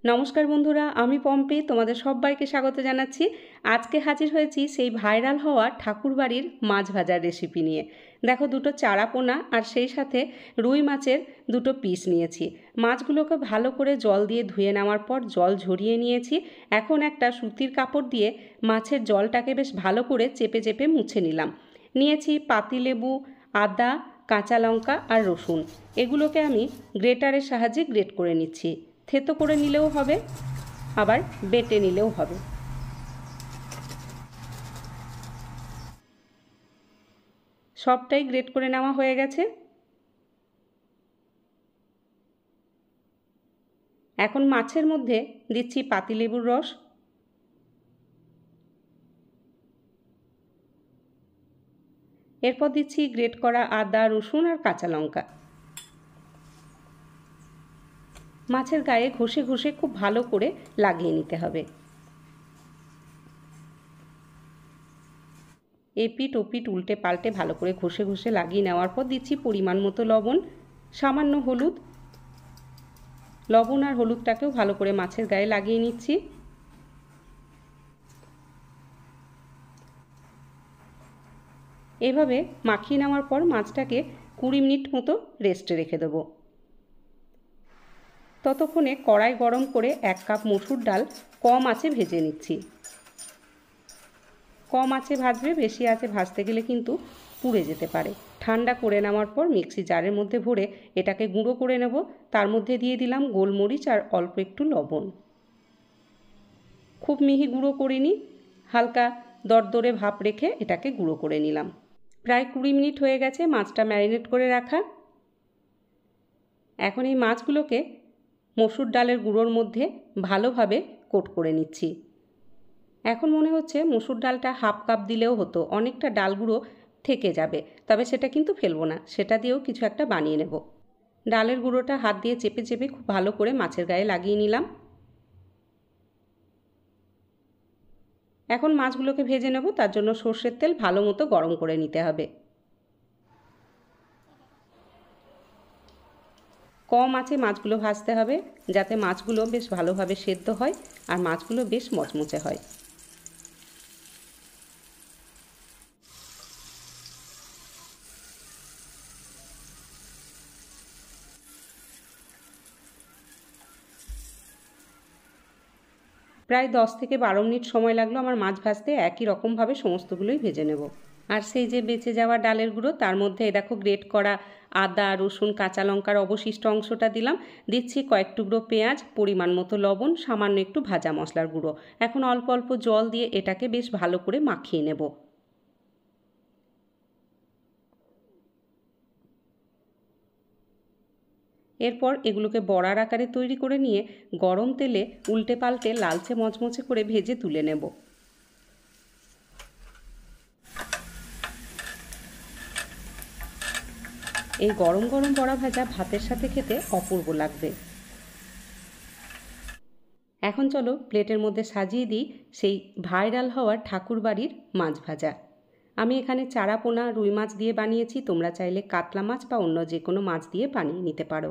নমস্কার বন্ধুরা, আমি পম্পি তোমাদের সবাইকে স্বাগত জানাচ্ছি। আজকে হাজির হয়েছি সেই ভাইরাল হওয়া ঠাকুরবাড়ির মাছ ভাজার রেসিপি নিয়ে। দেখো, দুটো চারাপোনা আর সেই সাথে রুই মাছের দুটো পিস নিয়েছি। মাছগুলোকে ভালো করে জল দিয়ে ধুয়ে নেওয়ার পর জল ঝরিয়ে নিয়েছি। এখন একটা সুতির কাপড় দিয়ে মাছের জলটাকে বেশ ভালো করে চেপে চেপে মুছে নিলাম। নিয়েছি পাতিলেবু, আদা, কাঁচা লঙ্কা আর রসুন। এগুলোকে আমি গ্রেটারের সাহায্যে গ্রেট করে নিচ্ছি। থেতো করে নিলেও হবে, আবার বেটে নিলেও হবে। সবটাই গ্রেট করে নেওয়া হয়ে গেছে। এখন মাছের মধ্যে দিচ্ছি পাতিলেবুর রস, এরপর দিচ্ছি গ্রেট করা আদা, রসুন আর কাঁচা লঙ্কা। মাছের গায়ে ঘষে ঘষে খুব ভালো করে লাগিয়ে নিতে হবে। এপিট ওপিট উল্টে পাল্টে ভালো করে ঘষে ঘষে লাগিয়ে নেওয়ার পর দিচ্ছি পরিমাণ মতো লবণ, সামান্য হলুদ। লবণ আর হলুদটাকেও ভালো করে মাছের গায়ে লাগিয়ে নিচ্ছি। এভাবে মাখিয়ে নেওয়ার পর মাছটাকে 20 মিনিট মতো রেস্টে রেখে দেবো। ততক্ষণে কড়াই গরম করে 1 কাপ মসুর ডাল কম আঁচে ভেজে নিচ্ছি। কম আঁচে ভাজবে, বেশি আঁচে ভাজতে গেলে কিন্তু পুড়ে যেতে পারে। ঠান্ডা করে নেওয়ার পর মিক্সি জারের মধ্যে ভরে এটাকে গুঁড়ো করে নেব। তার মধ্যে দিয়ে দিলাম গোলমরিচ আর অল্প একটু লবণ। খুব মিহি গুঁড়ো করিনি, হালকা দরদরে ভাপ রেখে এটাকে গুঁড়ো করে নিলাম। প্রায় 20 মিনিট হয়ে গেছে মাছটা ম্যারিনেট করে রাখা। এখন এই মাছগুলোকে মসুর ডালের গুঁড়োর মধ্যে ভালোভাবে কোট করে নিচ্ছি। এখন মনে হচ্ছে মসুর ডালটা হাফ কাপ দিলেও হতো, অনেকটা ডাল গুঁড়ো থেকে যাবে, তবে সেটা কিন্তু ফেলবো না, সেটা দিয়েও কিছু একটা বানিয়ে নেব। ডালের গুঁড়োটা হাত দিয়ে চেপে চেপে খুব ভালো করে মাছের গায়ে লাগিয়ে নিলাম। এখন মাছগুলোকে ভেজে নেব, তার জন্য সর্ষের তেল ভালো মতো গরম করে নিতে হবে। কম আঁচে মাছগুলো ভাজতে হবে, যাতে মাছগুলো বেশ ভালোভাবে সেদ্ধ হয় আর মাছগুলো বেশ মচমচে হয়। প্রায় 10 থেকে 12 মিনিট সময় লাগলো আমার মাছ ভাজতে। একই রকমভাবে সমস্তগুলোই ভেজে নেব। আর সেই যে বেঁচে যাওয়া ডালের গুঁড়ো, তার মধ্যে দেখো গ্রেট করা আদা, রসুন, কাঁচা লঙ্কার অবশিষ্ট অংশটা দিলাম। দিচ্ছি কয়েক টুকরো পেঁয়াজ, পরিমাণ মতো লবণ, সামান্য একটু ভাজা মশলার গুঁড়ো। এখন অল্প অল্প জল দিয়ে এটাকে বেশ ভালো করে মাখিয়ে নেব। এরপর এগুলোকে বড়ার আকারে তৈরি করে নিয়ে গরম তেলে উল্টে পাল্টে লালচে মচমচে করে ভেজে তুলে নেব। এই গরম গরম বড়া ভাজা ভাতের সাথে খেতে অপূর্ব লাগবে। এখন চলো প্লেটের মধ্যে সাজিয়ে দিই সেই ভাইরাল হওয়ার ঠাকুরবাড়ির মাছ ভাজা। আমি এখানে চারাপোনা রুই মাছ দিয়ে বানিয়েছি, তোমরা চাইলে কাতলা মাছ বা অন্য যে কোনো মাছ দিয়ে বানিয়ে নিতে পারো।